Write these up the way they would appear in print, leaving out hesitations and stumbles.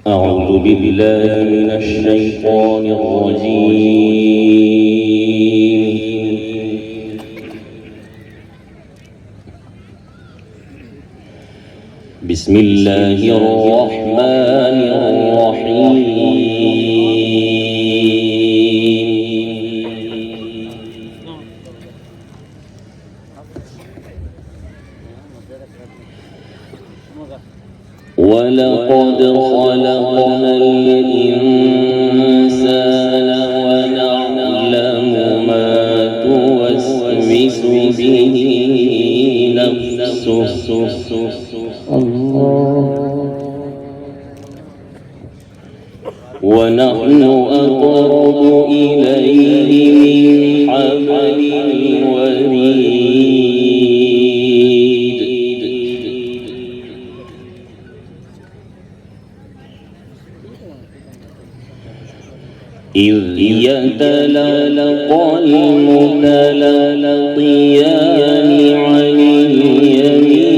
أعوذ بالله من الشيطان الرجيم. بسم الله الرحمن الرحيم. ولقد خلقنا الإنسان ونعلم ما توسوس به نفسه. ونحن أقرب إليه من حبل الوريد. إذ يتلقى المتلقيان عن اليمين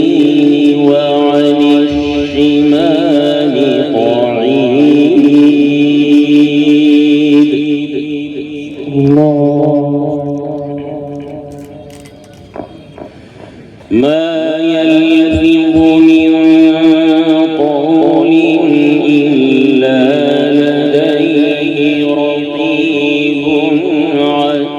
وعن الشمال قعيد. ما يلفظ من قول إلا لديه رقيب عتيد.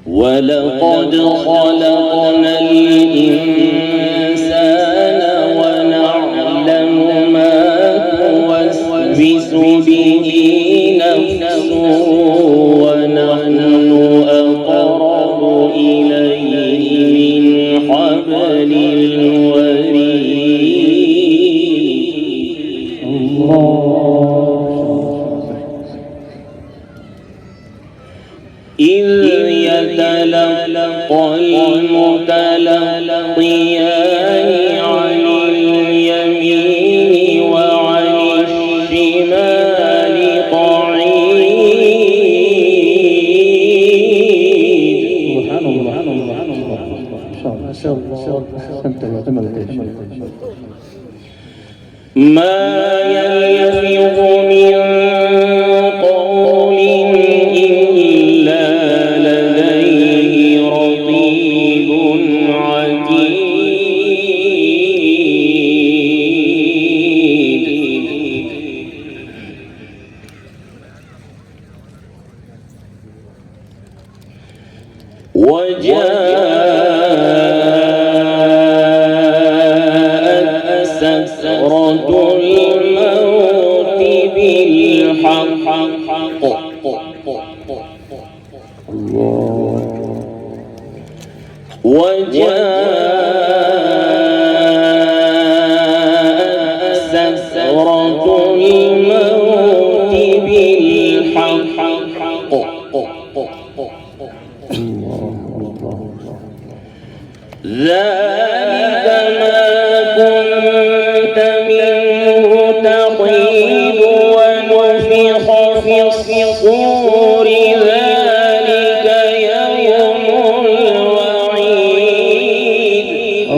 ولقد خلقنا الإنسان ونعلم ما توسوس به نفسه ونحن أقرب إليه من حبل الوريد. إذ يتلقى المتلقيان عن اليمين وعن الشمال قعيد. سبحان الله. ما شاء الله. ما يلفظ من قول إلا لديه رقيب عتيد. وجاءت سكرة الموت بالحق. وجاءت سكرة الموت بالحق. ذلك ما كنت منه تحيد ونفخ في الصور ذلك يوم الوعيد.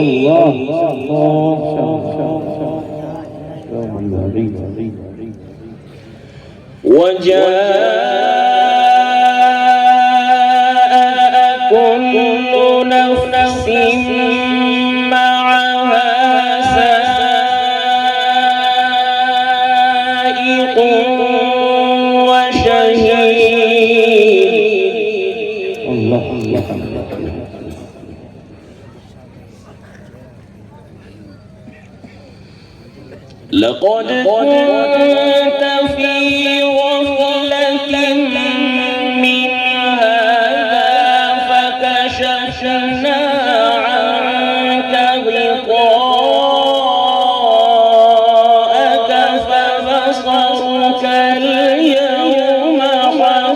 الله يوم الوعيد. وجاء كل نفس معها سائق وشهيد. الله. لقد كنت في غفلة من هذا فكشفنا عنك غطاءك فبصرك اليوم حديد.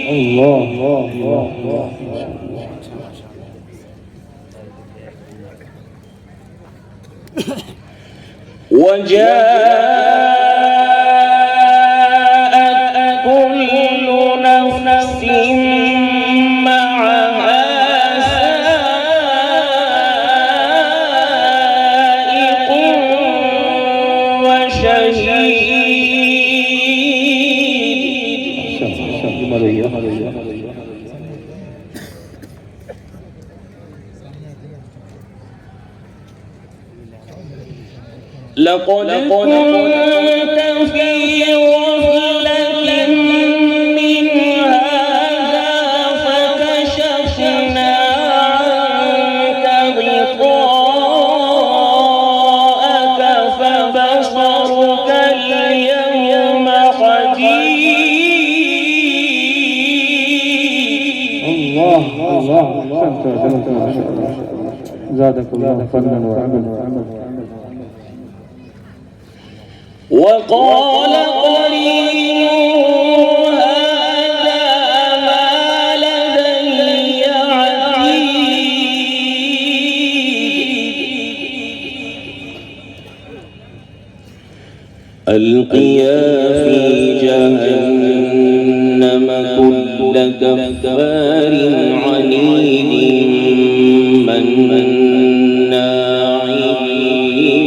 الله. وجاءت كل لقد كنت في غفلة من هذا فكشفنا عنك غطاءك فبصرك اليوم حديد. الله ما شاء الله زادك الله فضلا وعملا. وقال قرينه هذا ما لدي عتيد. ألقيا في جهنم كل كفار عنيد مناع للخير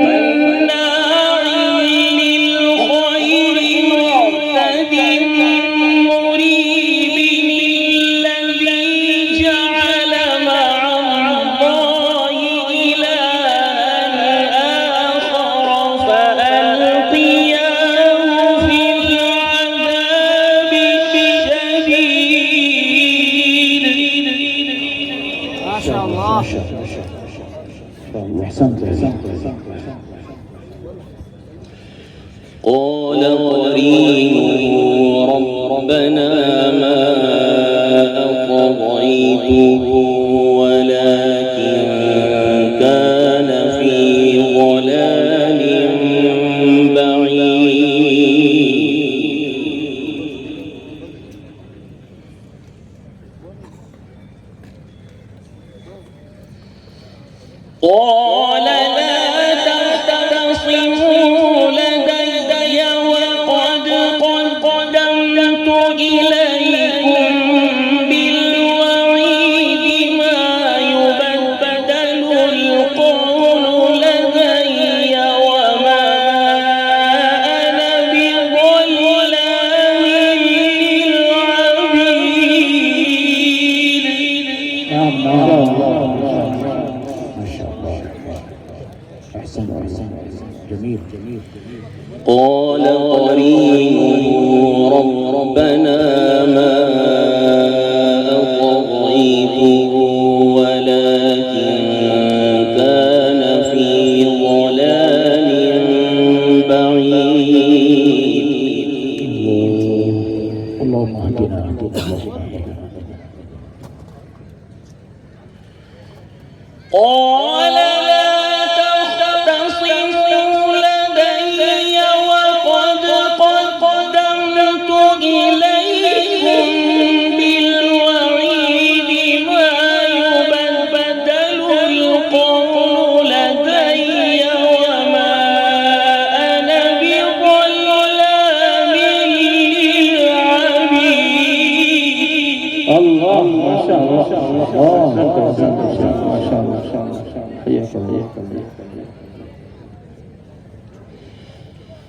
مناع للخير معتد مريب الذي جعل مع الله إلها آخر فألقياه في العذاب الشديد. ما شاء الله أحسنت. قال قرينه ربنا ما أطغيته ولكن كان في ضلال بعيد. قال لا تختصموا لدي وقد قدمت إليكم بالوعيد ما يبدل القول لدي وما أنا بظلام للعبيد. جميل. قال قرينه ربنا ما أطغيته ولكن كان في ضلال بعيد. اللهم اهدنا. قال لا تختصموا لدي وقد قدمت إليكم بالوعيد ما يبدل القول لدي وما أنا بظلام للعبيد. الله ما شاء الله. ما شاء الله. حياك الله.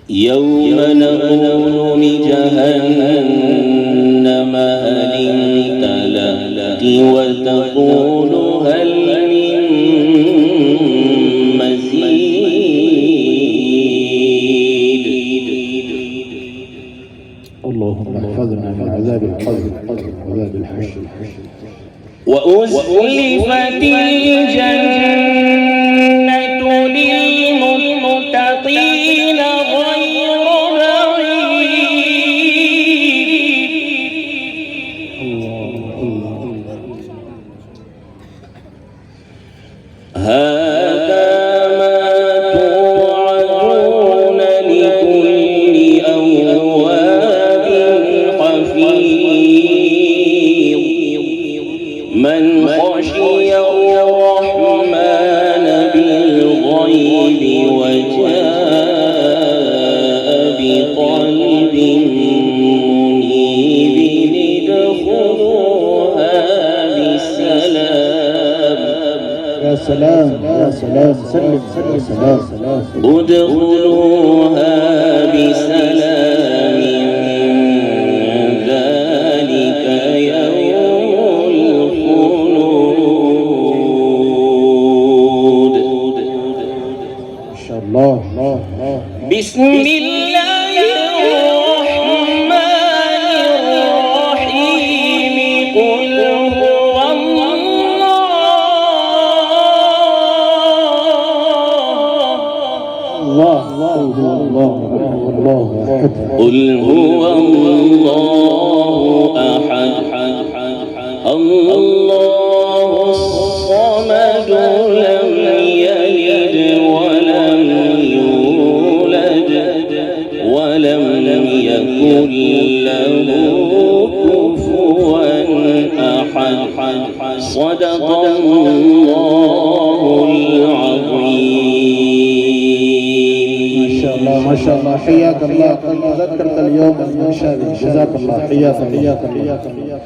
يوم نقول لجهنم هل امتلأت وتقول هل من مزيد. اللهم احفظنا من عذاب القبر وعذاب الحشر. وأزلفت الجنة للمتقين غير بعيد. هذا ما توعدون لكل أواب حفيظ من خشي الرحمن بالغيب وجاء بقلب منيب ادخلوها بسلام سلام يا سلام سلم سلم سلام سلام ادخلوها بسلام ذلك يوم الخلود. ما شاء الله الله الله. بسم الله الرحمن الرحيم. قل هو الله الله الله الله أحد. قل هو الله أحد الله الصمد لم يلد ولم يولد ولم يكن له كفوا أحد. صدق الله العظيم. ما شاء الله ما شاء الله. حياك الله. قد ذكرت اليوم المنشد. جزاك الله. حياك الله.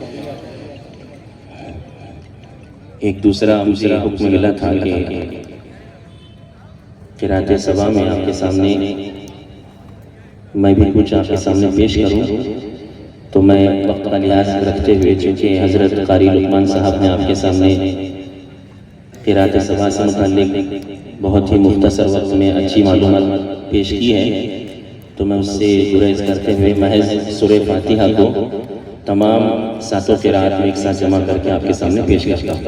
एक दूसरा मुझे हुक्म मिला था कि क़िराअत सबा में आपके सामने मैं भी कुछ आपके सामने पेश करूं, तो मैं वक्त का लिहाज रखते हुए चूँकि हज़रत क़ारी लुक़मान साहब ने आपके सामने क़िराअत सबा से मुताल्लिक़ बहुत ही मुख्तसर वक्त में अच्छी मालूमात पेश की है, तो मैं उससे गुरेज करते हुए महज सूरह फातिहा को तमाम सातों क़िराअत में एक साथ जमा करके आपके सामने पेश करता हूँ।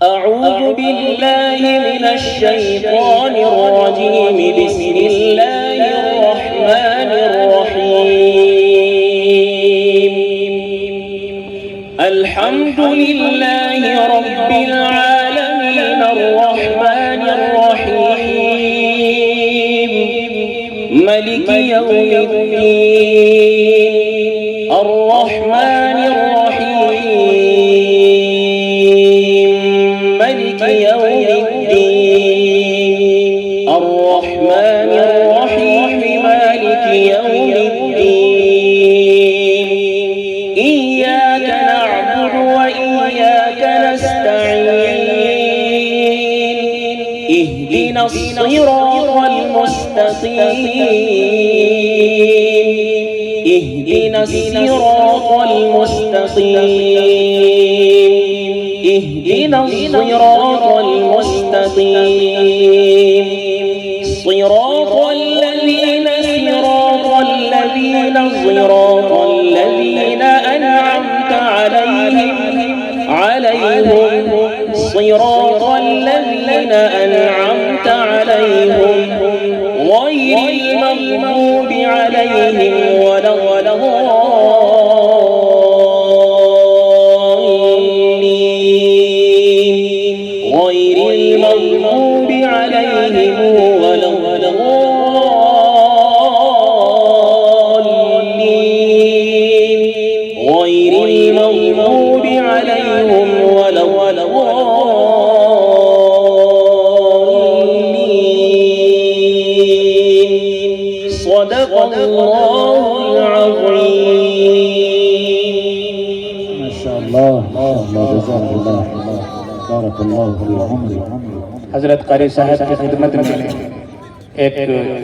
أعوذ بالله من الشيطان الرجيم. بسم الله الرحمن الرحيم. الحمد لله رب العالمين الرحمن الرحيم ملك يوم الدين الرحمن الرحيم ملك يوم الدين الرحمن الرحيم مالك يوم الدين. إياك نعبد وإياك نستعين. اهدنا الصراط المستقيم. اهدنا الصراط المستقيم. اهدنا الصراط المستقيم. صراط الذين أنعمت عليهم صراط الذين أنعمت عليهم غير المغضوب عليهم ولا الضالين. غير المغضوب عليهم ولا الضالين. غير المغضوب عليهم ولا الضالين. صدق الله العظيم. ما شاء الله ما شاء الله. جزاك الله بارك الله في عمرك. हजरत कारी साहब की खिदमत में एक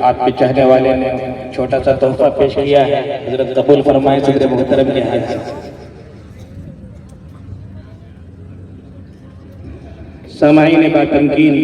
आपके चाहने वाले ने छोटा सा तोहफा पेश किया है। हजरत कबूल फरमाए सदर मुहतरम के हाथ से। सामाईन बातमकीन